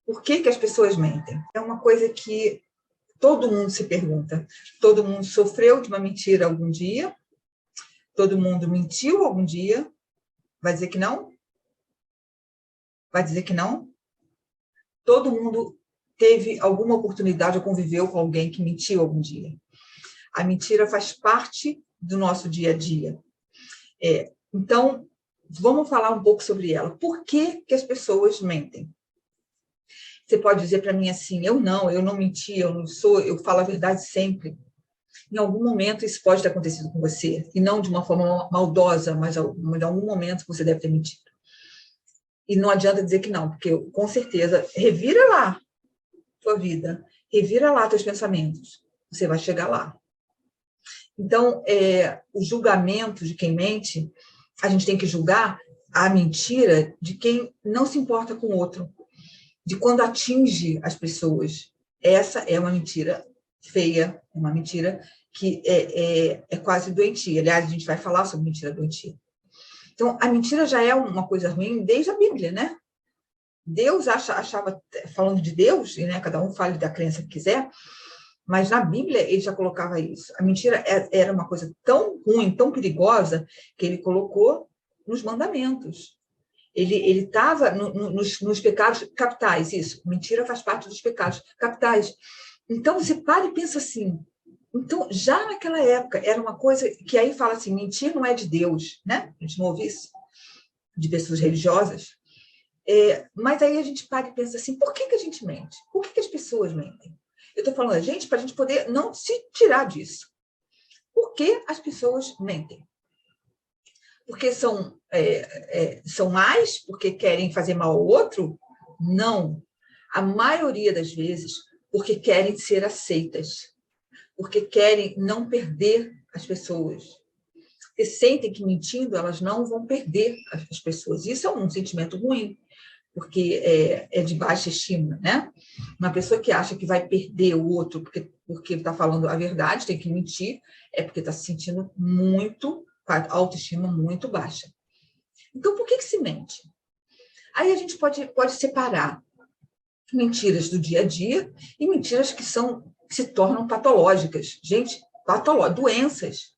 Por que que as pessoas mentem? É uma coisa que todo mundo se pergunta. Todo mundo sofreu de uma mentira algum dia? Todo mundo mentiu algum dia? Vai dizer que não? Vai dizer que não? Todo mundo teve alguma oportunidade ou conviveu com alguém que mentiu algum dia. A mentira faz parte do nosso dia a dia. Então, vamos falar um pouco sobre ela. Por que que as pessoas mentem? Você pode dizer para mim assim, eu não menti, eu falo a verdade sempre. Em algum momento isso pode ter acontecido com você, e não de uma forma maldosa, mas em algum momento você deve ter mentido. E não adianta dizer que não, porque com certeza, revira lá tua vida, revira lá teus pensamentos, você vai chegar lá. Então, o julgamento de quem mente, a gente tem que julgar a mentira de quem não se importa com o outro, de quando atinge as pessoas. Essa é uma mentira feia, uma mentira que é quase doentia. Aliás, a gente vai falar sobre mentira doentia. Então, a mentira já é uma coisa ruim desde a Bíblia, né? Deus achava, falando de Deus, né, cada um fale da crença que quiser, mas na Bíblia ele já colocava isso. A mentira era uma coisa tão ruim, tão perigosa, que ele colocou nos mandamentos. Ele estava nos pecados capitais, isso. Mentira faz parte dos pecados capitais. Então, você para e pensa assim. Então, já naquela época, era uma coisa que aí fala assim, mentir não é de Deus, né? A gente não ouve isso de pessoas religiosas. Mas aí a gente para e pensa assim, por que que a gente mente? Por que que as pessoas mentem? Eu estou falando a gente para a gente poder não se tirar disso. Por que as pessoas mentem? Porque são mais? Porque querem fazer mal ao outro? Não. A maioria das vezes, porque querem ser aceitas. Porque querem não perder as pessoas. Porque sentem que mentindo elas não vão perder as pessoas. Isso é um sentimento ruim, porque é de baixa estima, né? Uma pessoa que acha que vai perder o outro porque está falando a verdade, tem que mentir, é porque está se sentindo muito, com a autoestima muito baixa. Então, por que se mente? Aí a gente pode separar mentiras do dia a dia e mentiras que se tornam patológicas. Gente, doenças.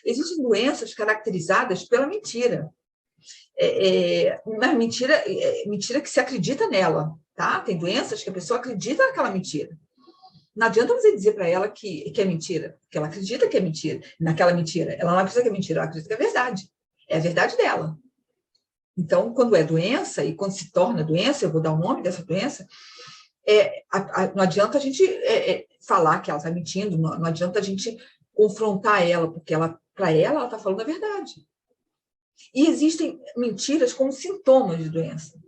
Existem doenças caracterizadas pela mentira. Uma mentira que se acredita nela, tá? Tem doenças que a pessoa acredita naquela mentira. Não adianta você dizer para ela que é mentira, porque ela acredita que é mentira, naquela mentira. Ela não acredita que é mentira, ela acredita que é verdade. É a verdade dela. Então, quando é doença, e quando se torna doença, eu vou dar o nome dessa doença, não adianta a gente falar que ela está mentindo, não adianta a gente confrontar ela, porque para ela está falando a verdade. E existem mentiras como sintomas de doença.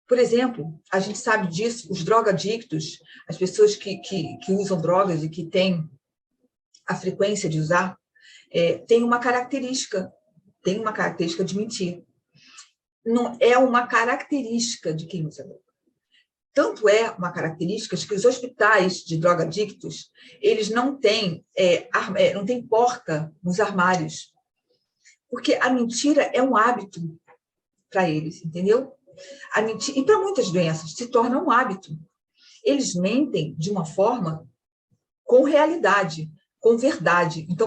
Por exemplo, a gente sabe disso, os drogadictos, as pessoas que usam drogas e que têm a frequência de usar, tem uma característica de mentir. Não é uma característica de quem usa droga. Tanto é uma característica que os hospitais de drogadictos, eles não têm porta nos armários, porque a mentira é um hábito para eles, entendeu? A mentira, e para muitas doenças, se torna um hábito. Eles mentem de uma forma com realidade, com verdade. Então,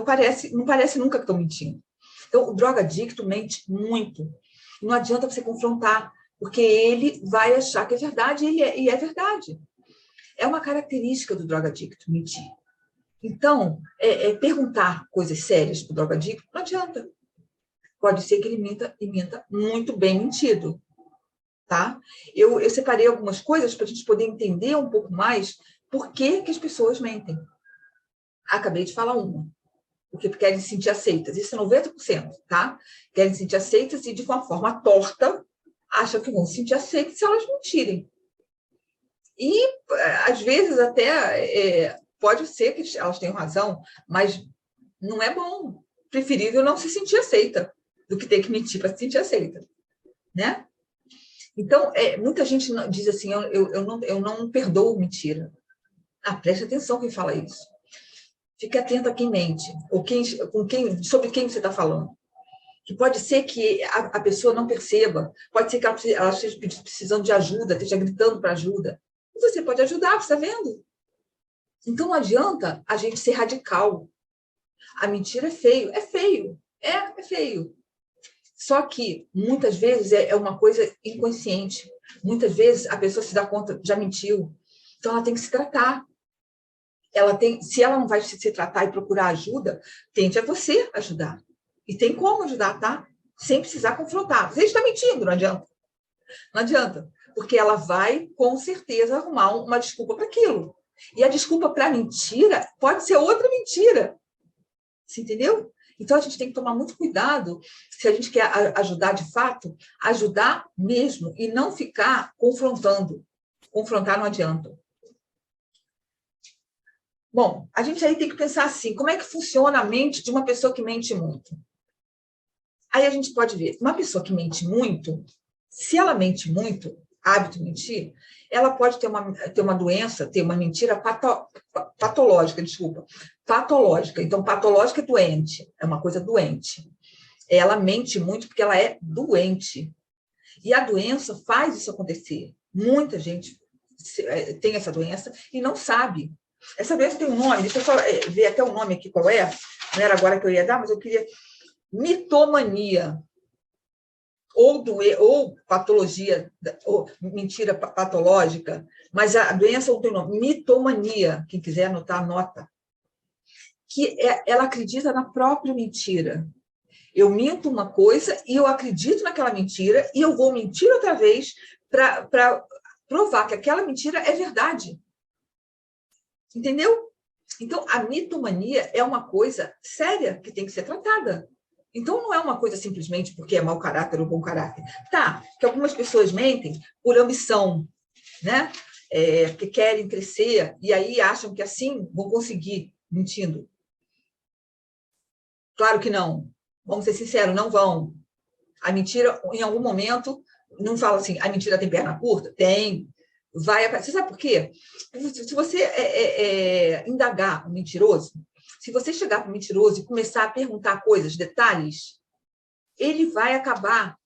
não parece nunca que estão mentindo. Então, o drogadicto mente muito. Não adianta você confrontar, porque ele vai achar que é verdade e é verdade. É uma característica do drogadicto, mentir. Então, perguntar coisas sérias para o drogadicto não adianta. Pode ser que ele minta muito bem mentido. Tá? Eu separei algumas coisas para a gente poder entender um pouco mais por que as pessoas mentem. Acabei de falar uma. Porque querem se sentir aceitas. Isso é 90%, tá? Querem se sentir aceitas e, de uma forma torta, acham que vão se sentir aceitas se elas mentirem. E, às vezes, até pode ser que elas tenham razão, mas não é bom. Preferível não se sentir aceita do que ter que mentir para se sentir aceita. Né? Então, muita gente diz assim, eu não perdoo mentira. Preste atenção quem fala isso. Fique atento a quem mente, ou sobre quem você está falando. que pode ser que a pessoa não perceba, pode ser que ela esteja precisando de ajuda, esteja gritando para ajuda. E você pode ajudar, você está vendo? Então, não adianta a gente ser radical. A mentira é feio. É feio. É feio. Só que, muitas vezes, é uma coisa inconsciente. Muitas vezes, a pessoa se dá conta, já mentiu. Então, ela tem que se tratar. Se ela não vai se tratar e procurar ajuda, tente a você ajudar. E tem como ajudar, tá? Sem precisar confrontar. Você está mentindo, não adianta. Não adianta. Porque ela vai, com certeza, arrumar uma desculpa para aquilo. E a desculpa para a mentira pode ser outra mentira. Você entendeu? Então, a gente tem que tomar muito cuidado, se a gente quer ajudar de fato, ajudar mesmo, e não ficar confrontando. Confrontar não adianta. Bom, a gente aí tem que pensar assim, como é que funciona a mente de uma pessoa que mente muito? Aí a gente pode ver, uma pessoa que mente muito, se ela mente muito, hábito de mentir, ela pode ter uma doença, ter uma mentira patológica, desculpa, patológica. Então, patológica é doente, é uma coisa doente. Ela mente muito porque ela é doente. E a doença faz isso acontecer. Muita gente tem essa doença e não sabe. Essa doença tem um nome, deixa eu só ver até o nome aqui qual é, não era agora que eu ia dar, mas eu queria... Mitomania. Ou patologia, ou mentira patológica, mas a doença não tem nome, mitomania, quem quiser anotar, anota. Que ela acredita na própria mentira. Eu minto uma coisa e eu acredito naquela mentira e eu vou mentir outra vez para provar que aquela mentira é verdade. Entendeu? Então, a mitomania é uma coisa séria que tem que ser tratada. Então, não é uma coisa simplesmente porque é mau caráter ou bom caráter. Tá, que algumas pessoas mentem por ambição, né? Porque querem crescer e aí acham que assim vão conseguir mentindo. Claro que não. Vamos ser sinceros, não vão. A mentira, em algum momento, não fala assim, a mentira tem perna curta? Tem. Você sabe por quê? Se você indagar um mentiroso, se você chegar para o mentiroso e começar a perguntar coisas, detalhes, ele vai acabar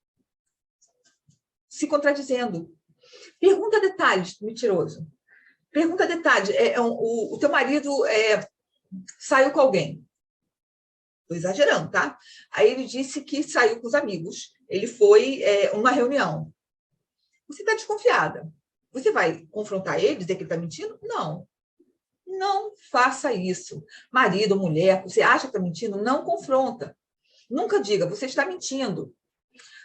se contradizendo. Pergunta detalhes para o mentiroso. Pergunta detalhes. O teu marido saiu com alguém. Estou exagerando, tá? Aí ele disse que saiu com os amigos. Ele foi uma reunião. Você está desconfiada. Você vai confrontar ele, dizer que ele está mentindo? Não. Não faça isso. Marido ou mulher, você acha que está mentindo? Não confronta. Nunca diga, você está mentindo.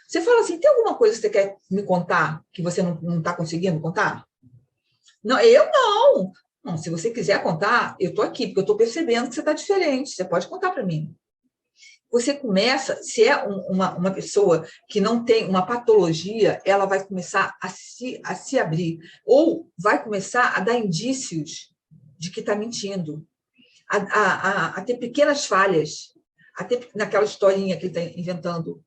Você fala assim, tem alguma coisa que você quer me contar que você não está conseguindo contar? Não, eu não. Não, se você quiser contar, eu estou aqui, porque eu estou percebendo que você está diferente. Você pode contar para mim. Você começa, se é uma pessoa que não tem uma patologia, ela vai começar a se abrir, ou vai começar a dar indícios de que está mentindo, a ter pequenas falhas, até naquela historinha que ele está inventando.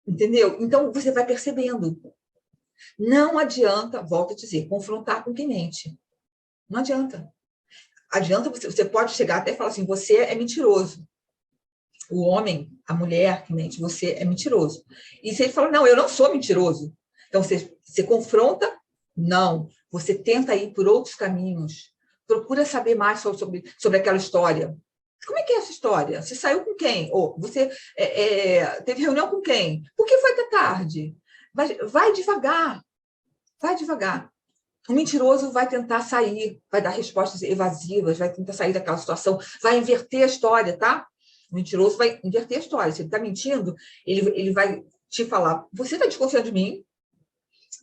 Entendeu? Então, você vai percebendo. Não adianta, volto a dizer, confrontar com quem mente. Não adianta. Adianta, você pode chegar até e falar assim, você é mentiroso. O homem, a mulher que mente, você é mentiroso. E se ele fala, não, eu não sou mentiroso. Então, você confronta? Não. Você tenta ir por outros caminhos. Procura saber mais sobre aquela história. Como é que é essa história? Você saiu com quem? Ou você teve reunião com quem? Por que foi até tarde? Vai devagar. Vai devagar. O mentiroso vai tentar sair, vai dar respostas evasivas, vai tentar sair daquela situação, vai inverter a história, tá? O mentiroso vai inverter a história. Se ele está mentindo, ele vai te falar, você está desconfiando de mim?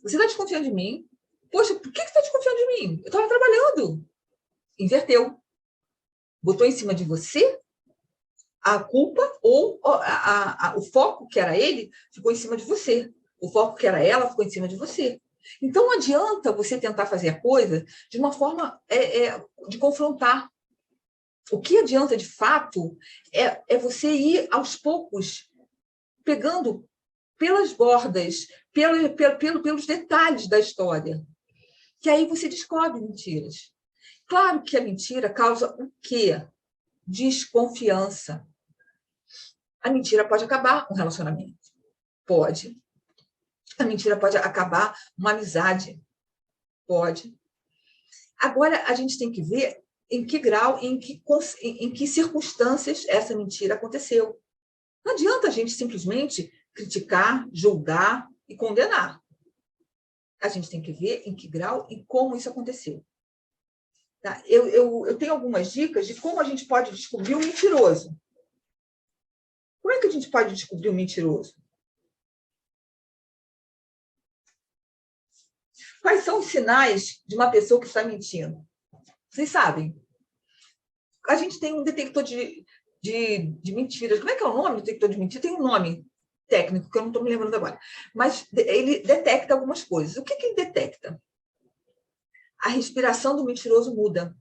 Você está desconfiando de mim? Poxa, por que você está desconfiando de mim? Eu estava trabalhando. Inverteu. Botou em cima de você a culpa ou o foco que era ele ficou em cima de você. O foco que era ela ficou em cima de você. Então, não adianta você tentar fazer a coisa de uma forma de confrontar. O que adianta, de fato, é você ir aos poucos pegando pelas bordas, pelos detalhes da história. Que aí você descobre mentiras. Claro que a mentira causa o quê? Desconfiança. A mentira pode acabar um relacionamento. Pode. A mentira pode acabar uma amizade. Pode. Agora, a gente tem que ver em que grau, em que circunstâncias essa mentira aconteceu. Não adianta a gente simplesmente criticar, julgar e condenar. A gente tem que ver em que grau e como isso aconteceu. Tá? Eu tenho algumas dicas de como a gente pode descobrir o mentiroso. Como é que a gente pode descobrir o mentiroso? Quais são os sinais de uma pessoa que está mentindo? Vocês sabem? A gente tem um detector de mentiras. Como é que é o nome do detector de mentiras? Tem um nome técnico que eu não estou me lembrando agora. Mas ele detecta algumas coisas. O que ele detecta? A respiração do mentiroso muda.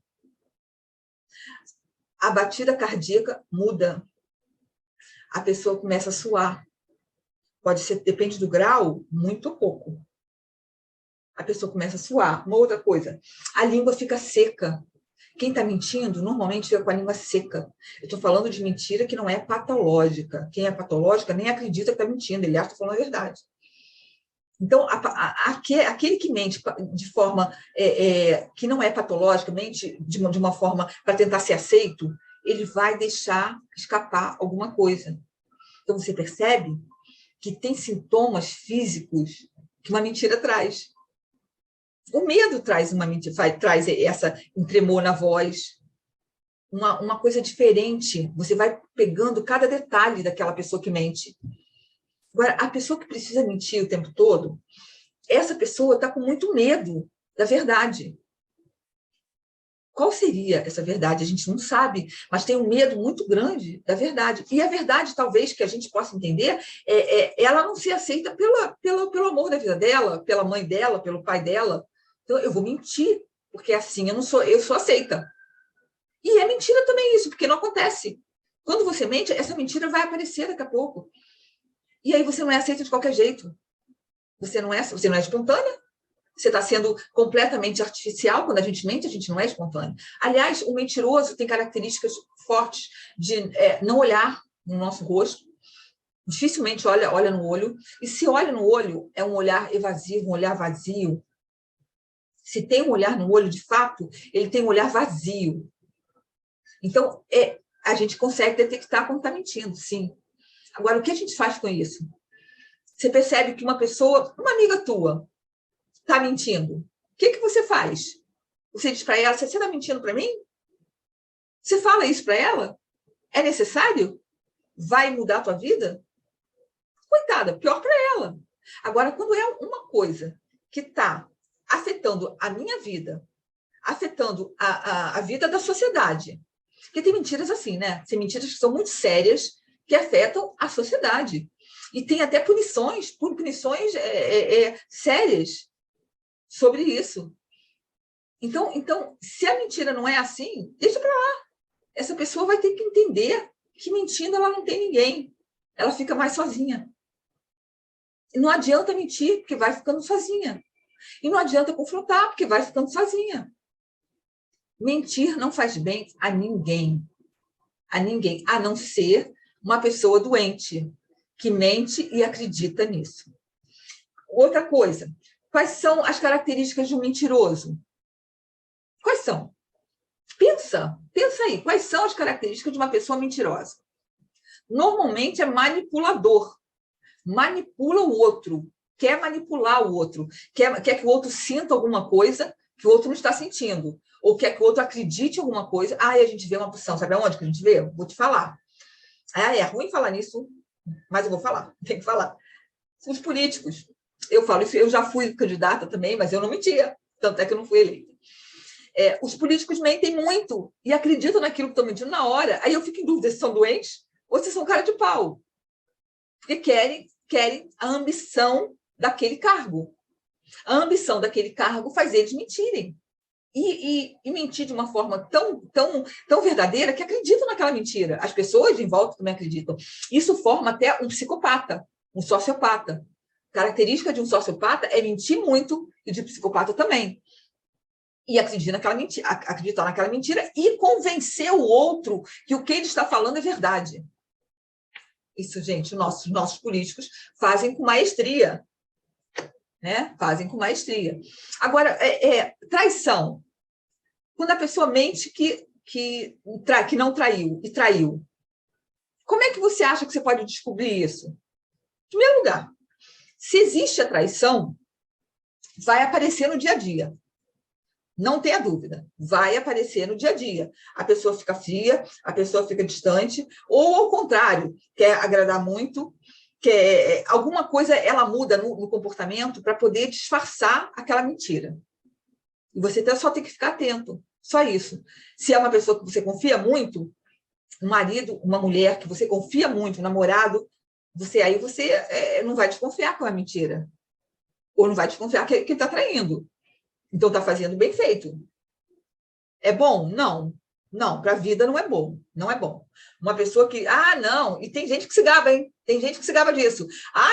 A batida cardíaca muda. A pessoa começa a suar. Pode ser, depende do grau, muito ou pouco. A pessoa começa a suar. Uma outra coisa, a língua fica seca. Quem está mentindo, normalmente fica com a língua seca. Eu estou falando de mentira que não é patológica. Quem é patológica nem acredita que está mentindo, ele acha que está falando a verdade. Então, aquele que mente de forma que não é patológica, mente de uma forma para tentar ser aceito, ele vai deixar escapar alguma coisa. Então, você percebe que tem sintomas físicos que uma mentira traz. O medo traz uma mentira, traz um tremor na voz, uma coisa diferente. Você vai pegando cada detalhe daquela pessoa que mente. Agora, a pessoa que precisa mentir o tempo todo, essa pessoa está com muito medo da verdade. Qual seria essa verdade? A gente não sabe, mas tem um medo muito grande da verdade. E a verdade, talvez, que a gente possa entender, ela não ser aceita pelo amor da vida dela, pela mãe dela, pelo pai dela. Então, eu vou mentir, porque assim eu sou aceita. E é mentira também isso, porque não acontece. Quando você mente, essa mentira vai aparecer daqui a pouco. E aí você não é aceita de qualquer jeito. Você não é espontânea. Você está sendo completamente artificial. Quando a gente mente, a gente não é espontâneo. Aliás, o mentiroso tem características fortes de não olhar no nosso rosto. Dificilmente olha no olho. E se olha no olho, é um olhar evasivo, um olhar vazio. Se tem um olhar no olho, de fato, ele tem um olhar vazio. Então, a gente consegue detectar quando está mentindo, sim. Agora, o que a gente faz com isso? Você percebe que uma pessoa, uma amiga tua, está mentindo. O que você faz? Você diz para ela, você está mentindo para mim? Você fala isso para ela? É necessário? Vai mudar a tua vida? Coitada, pior para ela. Agora, quando é uma coisa que está afetando a minha vida, afetando a vida da sociedade, porque tem mentiras assim, né? Tem mentiras que são muito sérias, que afetam a sociedade. E tem até punições sérias sobre isso. Então, se a mentira não é assim, deixa para lá. Essa pessoa vai ter que entender que mentindo ela não tem ninguém. Ela fica mais sozinha. E não adianta mentir, porque vai ficando sozinha. E não adianta confrontar, porque vai ficando sozinha. Mentir não faz bem a ninguém. A ninguém, a não ser uma pessoa doente, que mente e acredita nisso. Outra coisa, quais são as características de um mentiroso? Quais são? Pensa aí, quais são as características de uma pessoa mentirosa? Normalmente é manipulador, manipula o outro, quer manipular o outro, quer que o outro sinta alguma coisa que o outro não está sentindo, ou quer que o outro acredite em alguma coisa. A gente vê uma opção, sabe aonde que a gente vê? Vou te falar. É ruim falar nisso, mas eu vou falar, tem que falar. Os políticos. Eu falo isso, eu já fui candidata também, mas eu não mentia, tanto é que eu não fui eleita. Os políticos mentem muito e acreditam naquilo que estão mentindo na hora. Aí eu fico em dúvida se são doentes ou se são cara de pau. Porque querem a ambição daquele cargo. A ambição daquele cargo faz eles mentirem. E mentir de uma forma tão verdadeira que acreditam naquela mentira. As pessoas em volta também acreditam. Isso forma até um psicopata, um sociopata. Característica de um sociopata é mentir muito e de psicopata também. E acreditar naquela mentira e convencer o outro que o que ele está falando é verdade. Isso, gente, nossos políticos fazem com maestria, né? Fazem com maestria. Agora, traição. Quando a pessoa mente que não traiu e traiu, como é que você acha que você pode descobrir isso? Em primeiro lugar, se existe a traição, vai aparecer no dia a dia. Não tenha dúvida, vai aparecer no dia a dia. A pessoa fica fria, a pessoa fica distante, ou ao contrário, quer agradar muito, alguma coisa ela muda no comportamento para poder disfarçar aquela mentira. E você só tem que ficar atento, só isso. Se é uma pessoa que você confia muito, um marido, uma mulher que você confia muito, um namorado, você não vai desconfiar que é uma mentira. Ou não vai desconfiar que está traindo. Então, está fazendo bem feito. É bom? Não. Não, para a vida não é bom. Não é bom. Uma pessoa que... não. E tem gente que se gaba, hein? Tem gente que se gaba disso.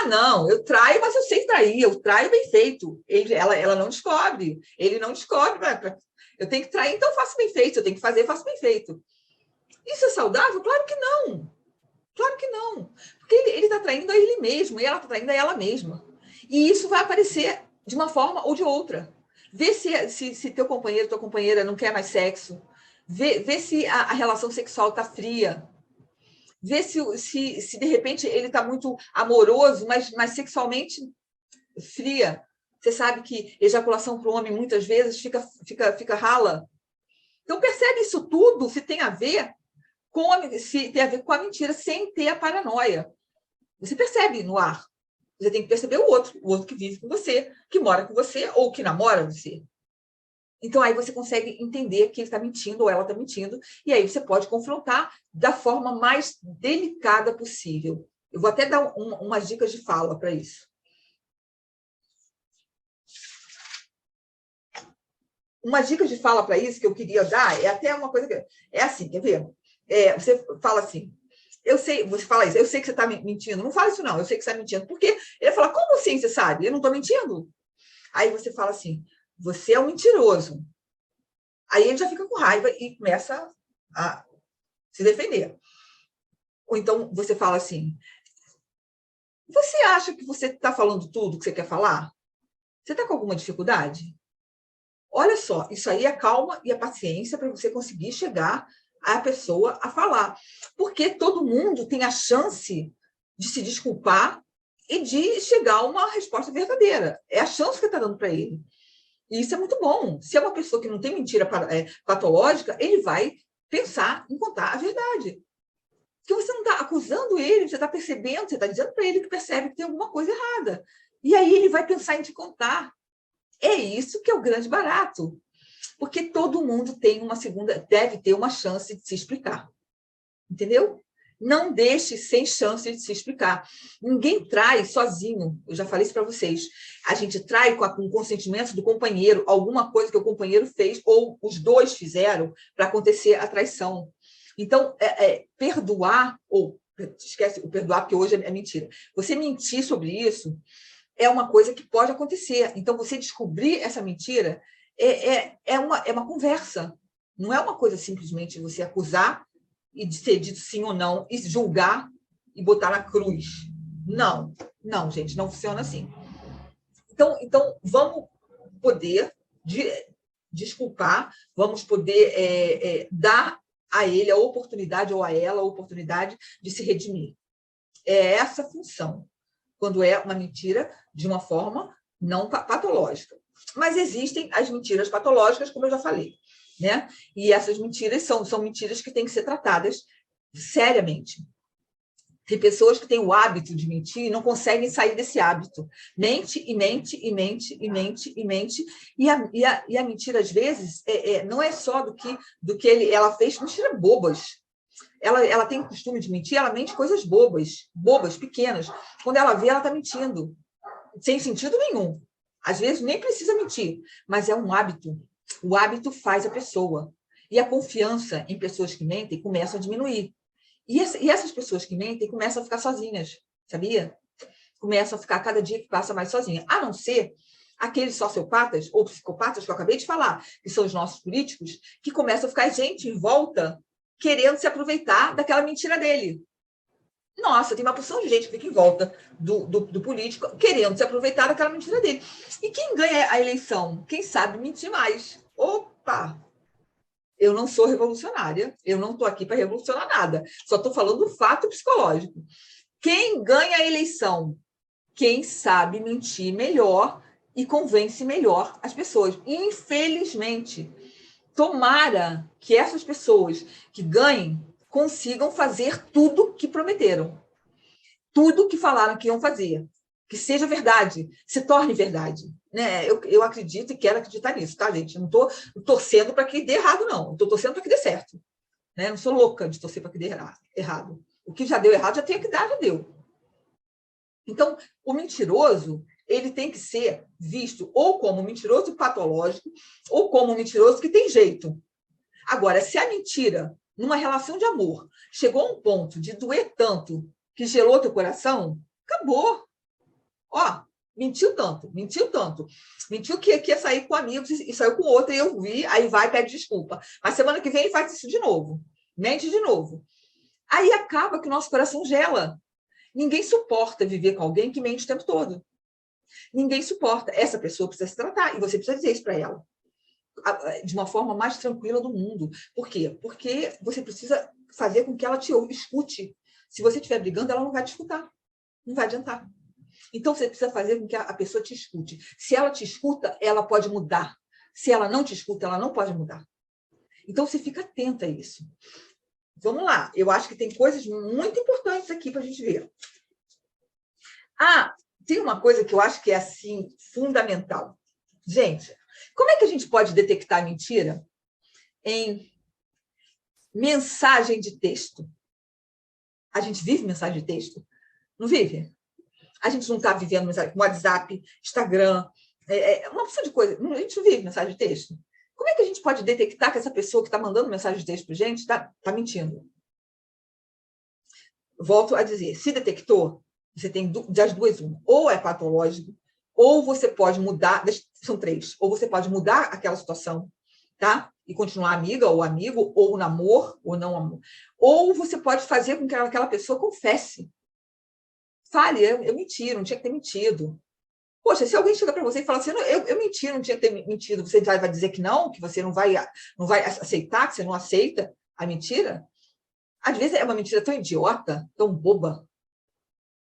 Não, eu traio, mas eu sei trair. Eu traio bem feito. Ela não descobre. Ele não descobre. Eu tenho que trair, então eu faço bem feito. Eu tenho que fazer, faço bem feito. Isso é saudável? Claro que não. Claro que não. Porque ele está traindo a ele mesmo. E ela está traindo a ela mesma. E isso vai aparecer de uma forma ou de outra. Vê se teu companheiro, tua companheira não quer mais sexo. Vê se a relação sexual está fria. Vê se de repente ele está muito amoroso, mas sexualmente fria. Você sabe que ejaculação para o homem muitas vezes fica rala. Então percebe isso tudo se tem a ver com a mentira, sem ter a paranoia. Você percebe no ar. Você tem que perceber o outro que vive com você, que mora com você ou que namora você. Então, aí você consegue entender que ele está mentindo ou ela está mentindo, e aí você pode confrontar da forma mais delicada possível. Eu vou até dar umas dicas de fala para isso. Uma dica de fala para isso que eu queria dar é até uma coisa que... É assim, quer ver? Você fala assim... você fala isso, eu sei que você está mentindo. Não fala isso, não, eu sei que você está mentindo. Porque ele fala, como assim você sabe? Eu não estou mentindo. Aí você fala assim, você é um mentiroso. Aí ele já fica com raiva e começa a se defender. Ou então você fala assim, você acha que você está falando tudo que você quer falar? Você está com alguma dificuldade? Olha só, isso aí é a calma e a paciência para você conseguir chegar a pessoa a falar. Porque todo mundo tem a chance de se desculpar e de chegar a uma resposta verdadeira. É a chance que está dando para ele. E isso é muito bom. Se é uma pessoa que não tem mentira patológica, ele vai pensar em contar a verdade. Porque você não está acusando ele, você está percebendo, você está dizendo para ele que percebe que tem alguma coisa errada. E aí ele vai pensar em te contar. É isso que é o grande barato. Porque todo mundo deve ter uma chance de se explicar. Entendeu? Não deixe sem chance de se explicar. Ninguém trai sozinho. Eu já falei isso para vocês. A gente trai com o consentimento do companheiro, alguma coisa que o companheiro fez ou os dois fizeram para acontecer a traição. Então, perdoar, ou esquece o perdoar, porque hoje é mentira. Você mentir sobre isso é uma coisa que pode acontecer. Então, você descobrir essa mentira é uma conversa. Não é uma coisa simplesmente você acusar e de ser dito sim ou não, e julgar e botar na cruz. Não, gente, não funciona assim. Então vamos poder desculpar, vamos poder dar a ele a oportunidade, ou a ela a oportunidade de se redimir. É essa a função, quando é uma mentira de uma forma não patológica. Mas existem as mentiras patológicas, como eu já falei. Né? E essas mentiras são mentiras que têm que ser tratadas seriamente. Tem pessoas que têm o hábito de mentir e não conseguem sair desse hábito. Mente e mente e mente e mente e mente. E a mentira, às vezes, não é só do que ela fez, mentiras bobas. Ela tem o costume de mentir, ela mente coisas bobas, pequenas. Quando ela vê, ela está mentindo, sem sentido nenhum. Às vezes, nem precisa mentir, mas é um hábito. O hábito faz a pessoa. E a confiança em pessoas que mentem começa a diminuir. E essas pessoas que mentem começam a ficar sozinhas, sabia? Começam a ficar, cada dia que passa, mais sozinha. A não ser aqueles sociopatas ou psicopatas que eu acabei de falar, que são os nossos políticos, que começam a ficar gente em volta querendo se aproveitar daquela mentira dele. Nossa, tem uma porção de gente que fica em volta do político querendo se aproveitar daquela mentira dele. E quem ganha a eleição? Quem sabe mentir mais. Opa! Eu não sou revolucionária, eu não estou aqui para revolucionar nada, só estou falando do fato psicológico. Quem ganha a eleição? Quem sabe mentir melhor e convence melhor as pessoas. Infelizmente, tomara que essas pessoas que ganhem consigam fazer tudo que prometeram, tudo que falaram que iam fazer, que seja verdade, se torne verdade. Né? Eu acredito e quero acreditar nisso, tá, gente? Eu não estou torcendo para que dê errado, não. Estou torcendo para que dê certo. Né? Não sou louca de torcer para que dê errado. O que já deu errado, já tem que dar, já deu. Então, o mentiroso, ele tem que ser visto ou como um mentiroso patológico ou como um mentiroso que tem jeito. Agora, se a mentira, numa relação de amor, chegou a um ponto de doer tanto que gelou teu coração, acabou. Ó, mentiu tanto. Mentiu que ia sair com amigos e saiu com outro, e eu vi, aí vai e pede desculpa. Mas semana que vem ele faz isso de novo. Mente de novo. Aí acaba que o nosso coração gela. Ninguém suporta viver com alguém que mente o tempo todo. Ninguém suporta. Essa pessoa precisa se tratar, e você precisa dizer isso para ela. De uma forma mais tranquila do mundo. Por quê? Porque você precisa fazer com que ela te escute. Se você estiver brigando, ela não vai te escutar. Não vai adiantar. Então, você precisa fazer com que a pessoa te escute. Se ela te escuta, ela pode mudar. Se ela não te escuta, ela não pode mudar. Então, você fica atenta a isso. Vamos lá. Eu acho que tem coisas muito importantes aqui para a gente ver. Ah, tem uma coisa que eu acho que é, assim, fundamental. Gente, como é que a gente pode detectar mentira em mensagem de texto? A gente vive mensagem de texto? Não vive? A gente não está vivendo mensagem com WhatsApp, Instagram, uma opção de coisa. A gente não vive mensagem de texto. Como é que a gente pode detectar que essa pessoa que está mandando mensagem de texto para a gente está mentindo? Volto a dizer, se detectou, você tem das duas uma. Ou é patológico, ou você pode mudar, são três, ou você pode mudar aquela situação, tá? E continuar amiga ou amigo, ou namoro, ou não amor. Ou você pode fazer com que aquela pessoa confesse. Fale, eu menti, não tinha que ter mentido. Poxa, se alguém chega para você e fala assim, eu menti, não tinha que ter mentido, você vai dizer que que você não vai aceitar, que você não aceita a mentira? Às vezes é uma mentira tão idiota, tão boba,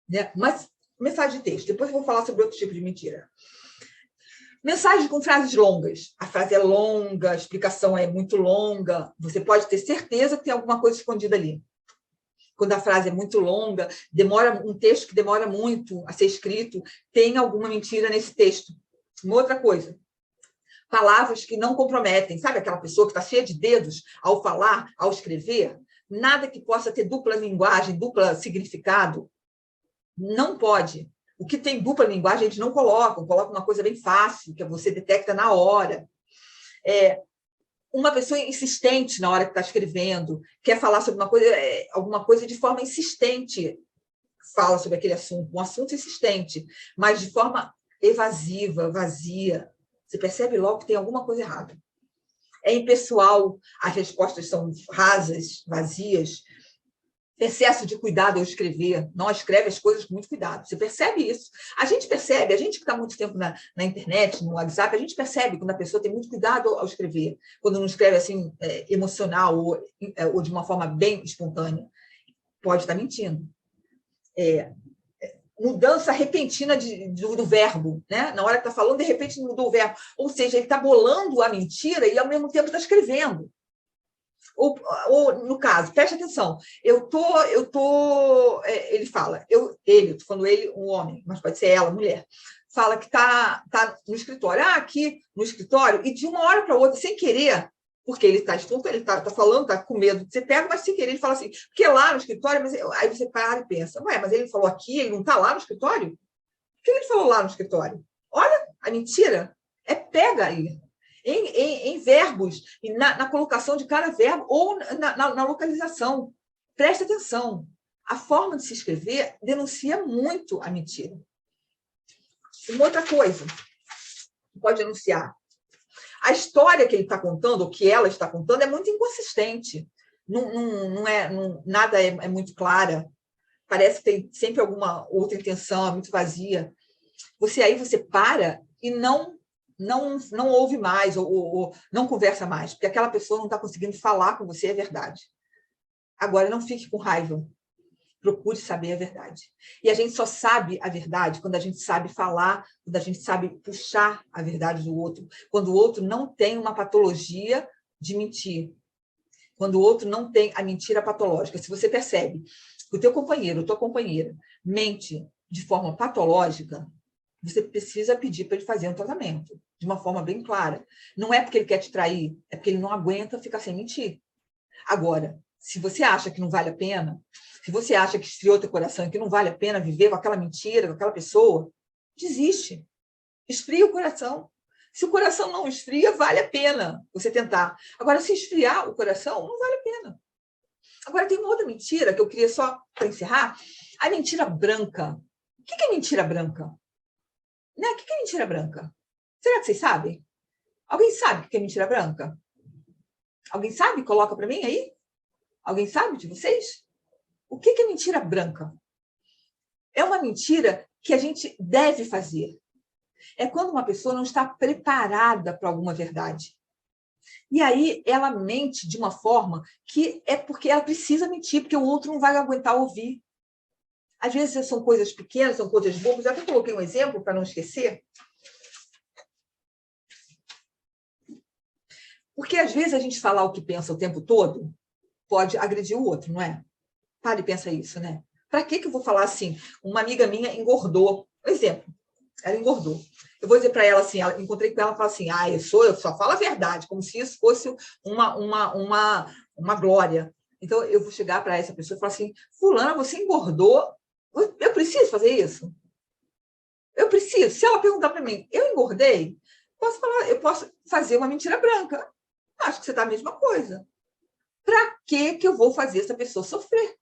né? Mas mensagem de texto, depois eu vou falar sobre outro tipo de mentira. Mensagem com frases longas. A frase é longa, a explicação é muito longa, você pode ter certeza que tem alguma coisa escondida ali. Quando a frase é muito longa, um texto que demora muito a ser escrito, tem alguma mentira nesse texto. Uma outra coisa, palavras que não comprometem. Sabe aquela pessoa que está cheia de dedos ao falar, ao escrever? Nada que possa ter dupla linguagem, dupla significado. Não pode. O que tem dupla linguagem, a gente não coloca uma coisa bem fácil, que você detecta na hora. Uma pessoa insistente na hora que está escrevendo, quer falar sobre alguma coisa de forma insistente, fala sobre aquele assunto, um assunto insistente, mas de forma evasiva, vazia. Você percebe logo que tem alguma coisa errada. É impessoal, as respostas são rasas, vazias. Excesso de cuidado ao escrever. Não escreve as coisas com muito cuidado. Você percebe isso? A gente percebe, a gente que está muito tempo na internet, no WhatsApp, a gente percebe quando a pessoa tem muito cuidado ao escrever, quando não escreve assim, emocional ou de uma forma bem espontânea. Pode estar mentindo. Mudança repentina do verbo, né? Na hora que está falando, de repente mudou o verbo. Ou seja, ele está bolando a mentira e, ao mesmo tempo, está escrevendo. Ou, no caso, preste atenção, ele fala, estou falando ele, um homem, mas pode ser ela, mulher, fala que está no escritório, aqui no escritório, e de uma hora para outra, sem querer, porque ele está falando, está com medo de ser pego, mas sem querer ele fala assim, porque lá no escritório, aí você para e pensa, mas ele falou aqui, ele não está lá no escritório? Por que ele falou lá no escritório? Olha, a mentira pega aí. Em verbos, na colocação de cada verbo ou na localização. Preste atenção. A forma de se escrever denuncia muito a mentira. Uma outra coisa que pode denunciar. A história que ele está contando, ou que ela está contando, é muito inconsistente. Nada é muito clara. parece que tem sempre alguma outra intenção, é muito vazia. Você para e não ouve mais, ou não conversa mais, porque aquela pessoa não está conseguindo falar com você a verdade. Agora, não fique com raiva. Procure saber a verdade. E a gente só sabe a verdade quando a gente sabe falar, quando a gente sabe puxar a verdade do outro, quando o outro não tem uma patologia de mentir, quando o outro não tem a mentira patológica. Se você percebe que o teu companheiro ou tua companheira mente de forma patológica, você precisa pedir para ele fazer um tratamento, de uma forma bem clara. Não é porque ele quer te trair, é porque ele não aguenta ficar sem mentir. Agora, se você acha que não vale a pena, se você acha que esfriou teu coração e que não vale a pena viver com aquela mentira, com aquela pessoa, desiste. Esfria o coração. Se o coração não esfria, vale a pena você tentar. Agora, se esfriar o coração, não vale a pena. Agora, tem uma outra mentira que eu queria só, para encerrar, a mentira branca. O que é mentira branca? Né? O que é mentira branca? Será que vocês sabem? Alguém sabe o que é mentira branca? Alguém sabe? Coloca para mim aí. Alguém sabe de vocês? O que é mentira branca? É uma mentira que a gente deve fazer. É quando uma pessoa não está preparada para alguma verdade. E aí ela mente de uma forma que é porque ela precisa mentir, porque o outro não vai aguentar ouvir. Às vezes são coisas pequenas, são coisas bobas. Eu até coloquei um exemplo para não esquecer. Porque às vezes a gente falar o que pensa o tempo todo pode agredir o outro, não é? Para e pensa isso, né? Para que eu vou falar assim? Uma amiga minha engordou. Por exemplo, ela engordou. Eu vou dizer para ela assim, encontrei com ela e falei assim, eu só falo a verdade, como se isso fosse uma glória. Então, eu vou chegar para essa pessoa e falar assim, fulana, você engordou? Eu preciso fazer isso? Eu preciso. Se ela perguntar para mim, eu engordei? Eu posso fazer uma mentira branca. Acho que você está a mesma coisa. Para que eu vou fazer essa pessoa sofrer?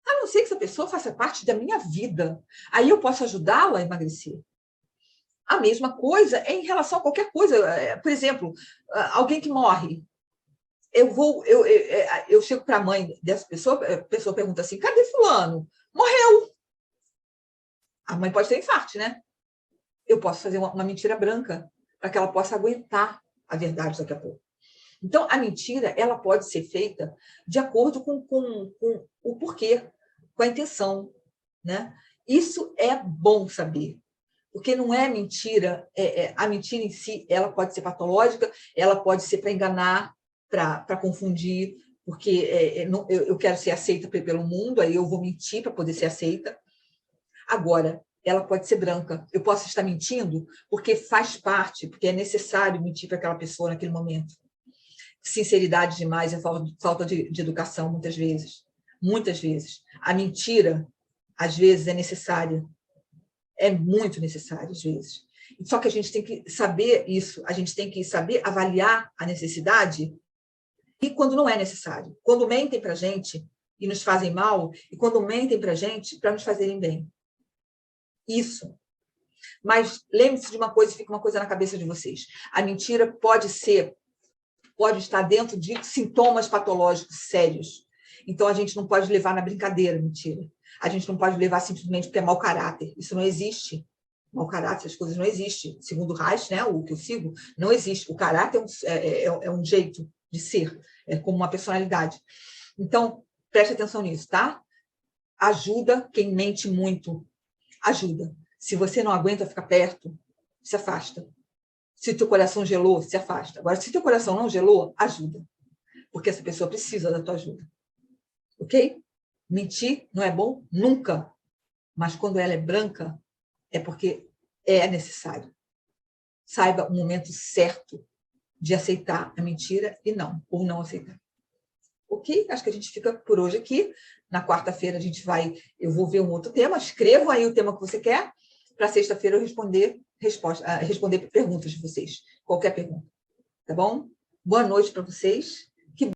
A não ser que essa pessoa faça parte da minha vida. Aí eu posso ajudá-la a emagrecer. A mesma coisa é em relação a qualquer coisa. Por exemplo, alguém que morre. Eu chego para a mãe dessa pessoa, a pessoa pergunta assim, cadê fulano? Morreu. A mãe pode ter infarto, né? Eu posso fazer uma mentira branca para que ela possa aguentar a verdade daqui a pouco. Então, a mentira ela pode ser feita de acordo com o porquê, com a intenção. Né? Isso é bom saber, porque não é mentira. A mentira em si ela pode ser patológica, ela pode ser para enganar, para confundir, porque eu quero ser aceita pelo mundo, aí eu vou mentir para poder ser aceita. Agora, ela pode ser branca. Eu posso estar mentindo porque faz parte, porque é necessário mentir para aquela pessoa naquele momento. Sinceridade demais é falta de educação, muitas vezes. Muitas vezes. A mentira, às vezes, é necessária. É muito necessária, às vezes. Só que a gente tem que saber isso, a gente tem que saber avaliar a necessidade e quando não é necessário. Quando mentem para a gente e nos fazem mal, e quando mentem para a gente para nos fazerem bem. Isso. Mas lembre-se de uma coisa, fica uma coisa na cabeça de vocês. A mentira pode estar dentro de sintomas patológicos sérios. Então, a gente não pode levar na brincadeira mentira. A gente não pode levar simplesmente porque é mau caráter. Isso não existe. Mau caráter, essas coisas não existem. Segundo o Reich, né, o que eu sigo, não existe. O caráter é um jeito de ser, é como uma personalidade. Então, preste atenção nisso, tá? Ajuda quem mente muito. Ajuda. Se você não aguenta ficar perto, se afasta. Se teu coração gelou, se afasta. Agora, se teu coração não gelou, ajuda. Porque essa pessoa precisa da tua ajuda. Ok? Mentir não é bom? Nunca. Mas quando ela é branca, é porque é necessário. Saiba o momento certo de aceitar a mentira ou não aceitar. Ok? Acho que a gente fica por hoje aqui. Na quarta-feira eu vou ver um outro tema. Escrevam aí o tema que você quer. Para sexta-feira eu responder perguntas de vocês. Qualquer pergunta. Tá bom? Boa noite para vocês.